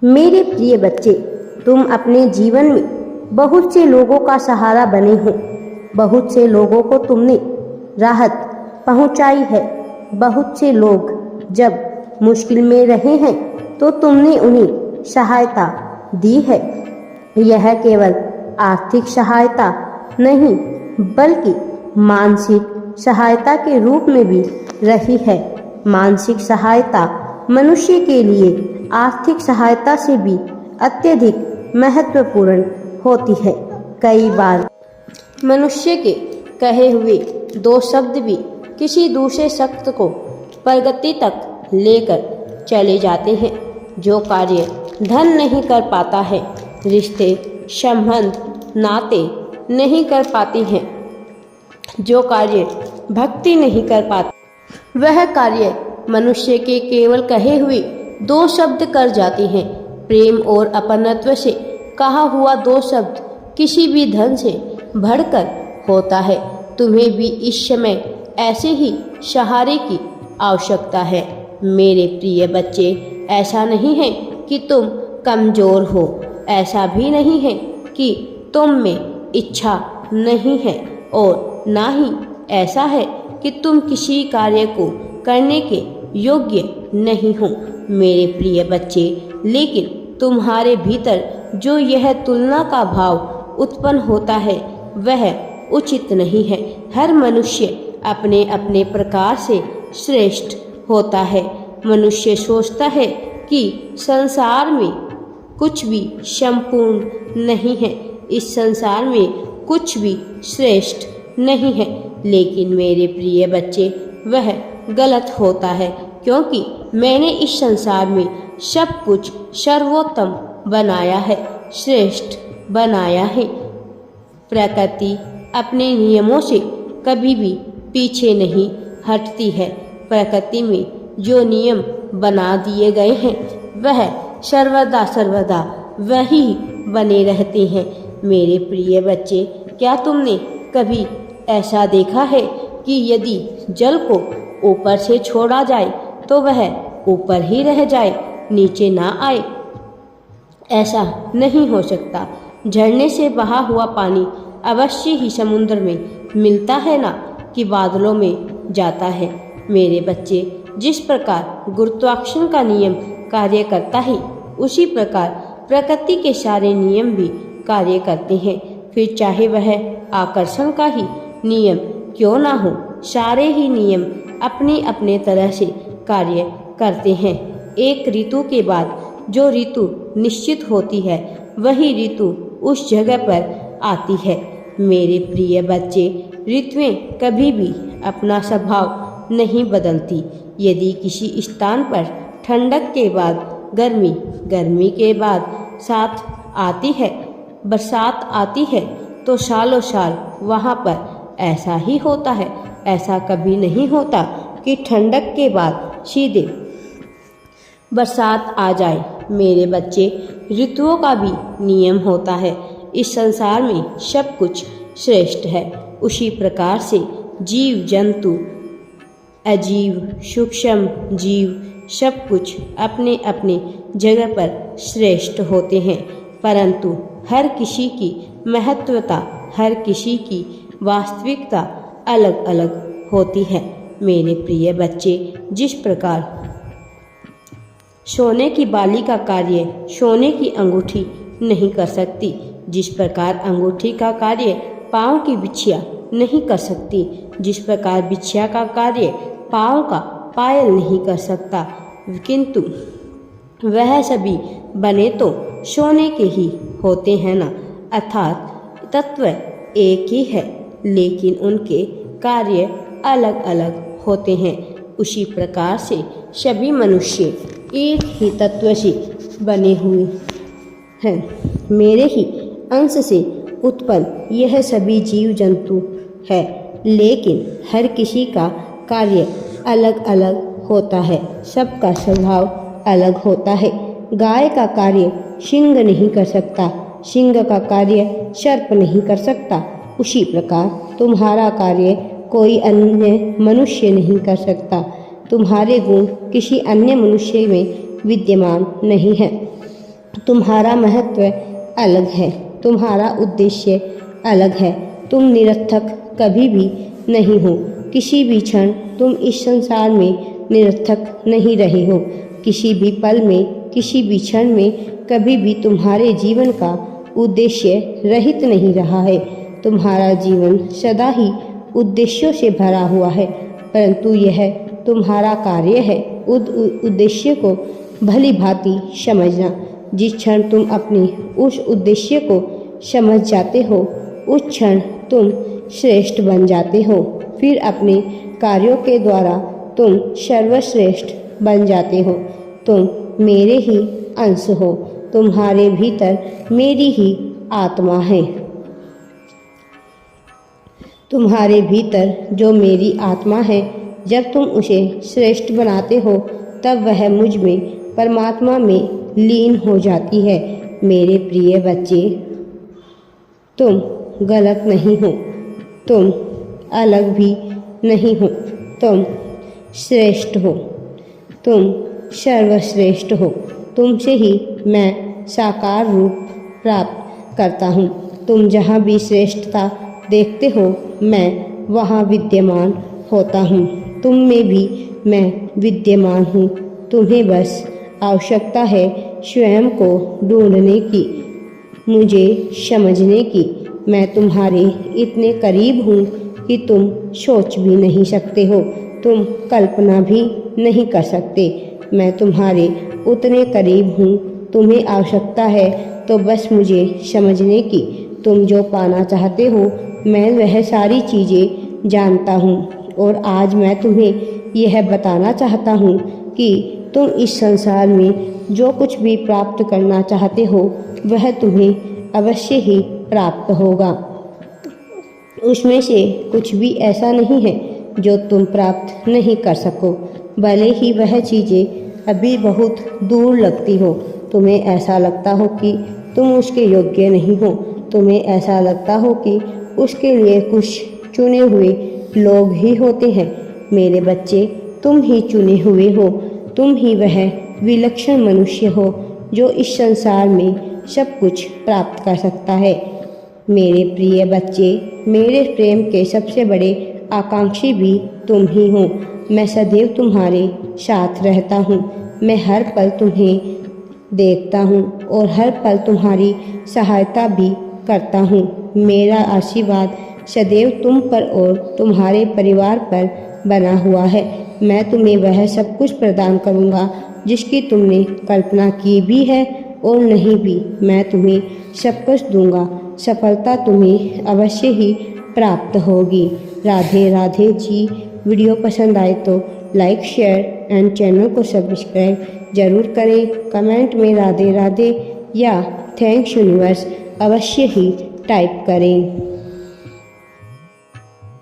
मेरे प्रिय बच्चे, तुम अपने जीवन में बहुत से लोगों का सहारा बने हो। बहुत से लोगों को तुमने राहत पहुंचाई है। बहुत से लोग जब मुश्किल में रहे हैं तो तुमने उन्हें सहायता दी है। यह केवल आर्थिक सहायता नहीं बल्कि मानसिक सहायता के रूप में भी रही है। मानसिक सहायता मनुष्य के लिए आर्थिक सहायता से भी अत्यधिक महत्वपूर्ण होती है। कई बार मनुष्य के कहे हुए दो शब्द भी किसी दूसरे शख्स को प्रगति तक लेकर चले जाते हैं। जो कार्य धन नहीं कर पाता है, रिश्ते संबंध नाते नहीं कर पाती हैं, जो कार्य भक्ति नहीं कर पाती, वह कार्य मनुष्य के केवल कहे हुए दो शब्द कर जाती हैं। प्रेम और अपनत्व से कहा हुआ दो शब्द किसी भी धन से बढ़कर होता है। तुम्हें भी इस समय ऐसे ही सहारे की आवश्यकता है। मेरे प्रिय बच्चे, ऐसा नहीं है कि तुम कमज़ोर हो, ऐसा भी नहीं है कि तुम में इच्छा नहीं है, और ना ही ऐसा है कि तुम किसी कार्य को करने के योग्य नहीं हो। मेरे प्रिय बच्चे, लेकिन तुम्हारे भीतर जो यह तुलना का भाव उत्पन्न होता है वह उचित नहीं है। हर मनुष्य अपने अपने प्रकार से श्रेष्ठ होता है। मनुष्य सोचता है कि संसार में कुछ भी संपूर्ण नहीं है, इस संसार में कुछ भी श्रेष्ठ नहीं है। लेकिन मेरे प्रिय बच्चे, वह गलत होता है, क्योंकि मैंने इस संसार में सब कुछ सर्वोत्तम बनाया है, श्रेष्ठ बनाया है। प्रकृति अपने नियमों से कभी भी पीछे नहीं हटती है। प्रकृति में जो नियम बना दिए गए हैं वह सर्वदा वही बने रहते हैं। मेरे प्रिय बच्चे, क्या तुमने कभी ऐसा देखा है कि यदि जल को ऊपर से छोड़ा जाए तो वह ऊपर ही रह जाए, नीचे ना आए? ऐसा नहीं हो सकता। झरने से बहा हुआ पानी अवश्य ही समुद्र में मिलता है ना कि बादलों में जाता है। मेरे बच्चे, जिस प्रकार गुरुत्वाकर्षण का नियम कार्य करता है, उसी प्रकार प्रकृति के सारे नियम भी कार्य करते हैं। फिर चाहे वह आकर्षण का ही नियम क्यों ना हो, सारे ही नियम अपनी अपने तरह से कार्य करते हैं। एक ऋतु के बाद जो ऋतु निश्चित होती है, वही ऋतु उस जगह पर आती है। मेरे प्रिय बच्चे, ऋतुएं कभी भी अपना स्वभाव नहीं बदलती। यदि किसी स्थान पर ठंडक के बाद गर्मी, गर्मी के बाद बरसात आती है, तो सालों साल वहाँ पर ऐसा ही होता है। ऐसा कभी नहीं होता कि ठंडक के बाद सीधे बरसात आ जाए। मेरे बच्चे, ऋतुओं का भी नियम होता है। इस संसार में सब कुछ श्रेष्ठ है। उसी प्रकार से जीव जंतु, अजीव, सूक्ष्म जीव सब कुछ अपने अपने जगह पर श्रेष्ठ होते हैं, परंतु हर किसी की महत्वता, हर किसी की वास्तविकता अलग अलग होती है। मेरे प्रिय बच्चे, जिस प्रकार सोने की बाली का कार्य सोने की अंगूठी नहीं कर सकती, जिस प्रकार अंगूठी का कार्य पाँव की बिछिया नहीं कर सकती, जिस प्रकार बिछिया का कार्य पाँव का पायल नहीं कर सकता, किंतु वह सभी बने तो सोने के ही होते हैं ना। अर्थात तत्व एक ही है, लेकिन उनके कार्य अलग अलग होते हैं। उसी प्रकार से सभी मनुष्य एक ही तत्व से बने हुए हैं। मेरे ही अंश से उत्पन्न यह सभी जीव जंतु है, लेकिन हर किसी का कार्य अलग अलग होता है, सबका स्वभाव अलग होता है। गाय का कार्य सिंह नहीं कर सकता, सिंह का कार्य सर्प नहीं कर सकता। उसी प्रकार तुम्हारा कार्य कोई अन्य मनुष्य नहीं कर सकता। तुम्हारे गुण किसी अन्य मनुष्य में विद्यमान नहीं है। तुम्हारा महत्व अलग है, तुम्हारा उद्देश्य अलग है। तुम निरर्थक कभी भी नहीं हो। किसी भी क्षण तुम इस संसार में निरर्थक नहीं रहे हो। किसी भी पल में, किसी भी क्षण में कभी भी तुम्हारे जीवन का उद्देश्य रहित नहीं रहा है। तुम्हारा जीवन सदा ही उद्देश्यों से भरा हुआ है, परंतु यह तुम्हारा कार्य है उद्देश्य को भली भांति समझना। जिस क्षण तुम अपने उस उद्देश्य को समझ जाते हो, उस क्षण तुम श्रेष्ठ बन जाते हो। फिर अपने कार्यों के द्वारा तुम सर्वश्रेष्ठ बन जाते हो। तुम मेरे ही अंश हो, तुम्हारे भीतर मेरी ही आत्मा है। तुम्हारे भीतर जो मेरी आत्मा है, जब तुम उसे श्रेष्ठ बनाते हो तब वह मुझ में, परमात्मा में लीन हो जाती है। मेरे प्रिय बच्चे, तुम गलत नहीं हो, तुम अलग भी नहीं हो, तुम श्रेष्ठ हो, तुम सर्वश्रेष्ठ हो। तुमसे ही मैं साकार रूप प्राप्त करता हूँ। तुम जहाँ भी श्रेष्ठता देखते हो, मैं वहाँ विद्यमान होता हूँ। तुम में भी मैं विद्यमान हूँ। तुम्हें बस आवश्यकता है स्वयं को ढूंढने की, मुझे समझने की। मैं तुम्हारे इतने करीब हूँ कि तुम सोच भी नहीं सकते हो, तुम कल्पना भी नहीं कर सकते। मैं तुम्हारे उतने करीब हूँ। तुम्हें आवश्यकता है तो बस मुझे समझने की। तुम जो पाना चाहते हो, मैं वह सारी चीज़ें जानता हूँ। और आज मैं तुम्हें यह बताना चाहता हूँ कि तुम इस संसार में जो कुछ भी प्राप्त करना चाहते हो, वह तुम्हें अवश्य ही प्राप्त होगा। उसमें से कुछ भी ऐसा नहीं है जो तुम प्राप्त नहीं कर सको, भले ही वह चीज़ें अभी बहुत दूर लगती हो। तुम्हें ऐसा लगता हो कि तुम उसके योग्य नहीं हो, तुम्हें ऐसा लगता हो कि उसके लिए कुछ चुने हुए लोग ही होते हैं। मेरे बच्चे, तुम ही चुने हुए हो, तुम ही वह विलक्षण मनुष्य हो जो इस संसार में सब कुछ प्राप्त कर सकता है। मेरे प्रिय बच्चे, मेरे प्रेम के सबसे बड़े आकांक्षी भी तुम ही हो। मैं सदैव तुम्हारे साथ रहता हूँ। मैं हर पल तुम्हें देखता हूँ और हर पल तुम्हारी सहायता भी करता हूँ। मेरा आशीर्वाद सदैव तुम पर और तुम्हारे परिवार पर बना हुआ है। मैं तुम्हें वह सब कुछ प्रदान करूँगा जिसकी तुमने कल्पना की भी है और नहीं भी। मैं तुम्हें सब कुछ दूंगा। सफलता तुम्हें अवश्य ही प्राप्त होगी। राधे राधे जी। वीडियो पसंद आए तो लाइक, शेयर एंड चैनल को सब्सक्राइब जरूर करें। कमेंट में राधे राधे या थैंक्स यूनिवर्स अवश्य ही टाइप करें।